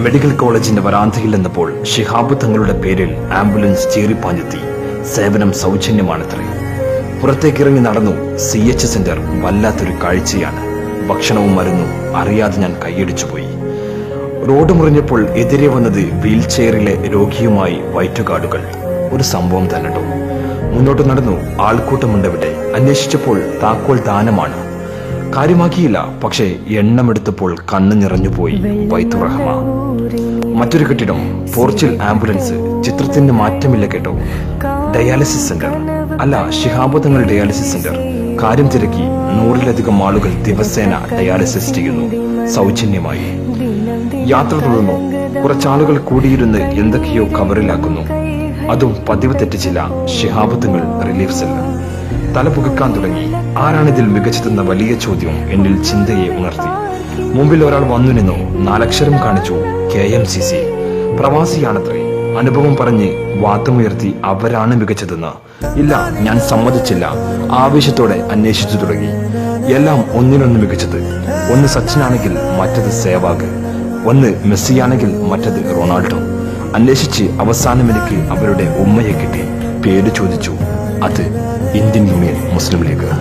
Medical കോളേജിന്റെ വരാന്തയിൽ നിന്നപ്പോൾ ശിഹാബ് തങ്ങളുടെ പേരിൽ ആംബുലൻസ് ചീറിപ്പാഞ്ഞെത്തി. സേവനം സൗജന്യമാണത്രേ. പുറത്തേക്കിറങ്ങി നടന്നു. CH സെന്റർ വല്ലാത്തൊരു കാഴ്ചയാണ്. ഭക്ഷണവും മരുന്നും അറിയാതെ ഞാൻ കൈയടിച്ചുപോയി. റോഡ് മുറിഞ്ഞപ്പോൾ എതിരെ വന്നത് വീൽ ചെയറിലെ രോഗിയുമായി വയറ്റുകാടുകൾ. ഒരു സംഭവം തന്നെട്ടോ. മുന്നോട്ട് നടന്നു. ആൾക്കൂട്ടമുണ്ടവിടെ. അന്വേഷിച്ചപ്പോൾ താക്കോൽ ദാനമാണ്. കാര്യമാക്കിയില്ല. പക്ഷേ എണ്ണമെടുത്തപ്പോൾ കണ്ണ് നിറഞ്ഞുപോയി. വൈത്തുറഹമ. മറ്റൊരു കെട്ടിടം. പോർച്ചിൽ ആംബുലൻസ്. ചിത്രത്തിന് മാറ്റമില്ല കേട്ടോ. Dialysis centre. അല്ല, ശിഹാബ് തങ്ങൾ ഡയാലിസിസ് സെന്റർ. കാര്യം തിരക്കി. 100-ലധികം ആളുകൾ ദിവസേന ഡയാലിസിസ് ചെയ്യുന്നു, സൗജന്യമായി. യാത്ര തുടർന്നു. കുറച്ചാളുകൾ കൂടിയിരുന്ന് എന്തൊക്കെയോ കവറിലാക്കുന്നു. അതും പതിവ് തെറ്റിച്ചില്ല. Shihab Thangal relief cell. തല പുകക്കാൻ തുടങ്ങി. ആരാണിതിൽ മികച്ചതെന്ന വലിയ ചോദ്യം എന്നിൽ ചിന്തയെ ഉണർത്തി. മുമ്പിൽ ഒരാൾ വന്നു നിന്നു. 4 അക്ഷരം കാണിച്ചു. KMCC. പ്രവാസിയാണത്രേ. അനുഭവം പറഞ്ഞ് വാദമുയർത്തി അവരാണ് മികച്ചതെന്ന്. ഇല്ല, ഞാൻ സമ്മതിച്ചില്ല. ആവേശത്തോടെ അന്വേഷിച്ചു തുടങ്ങി. എല്ലാം ഒന്നിനൊന്ന് മികച്ചത്. ഒന്ന് സച്ചിനാണെങ്കിൽ മറ്റത് സേവാഗ്, ഒന്ന് മെസ്സിയാണെങ്കിൽ മറ്റത് റൊണാൾഡോ. അന്വേഷിച്ച് അവസാനം എനിക്ക് അവരുടെ ഉമ്മയെ കിട്ടി. പേര് ചോദിച്ചു. അത് ഇന്ത്യൻ യൂണിയൻ മുസ്ലിം ലീഗ്.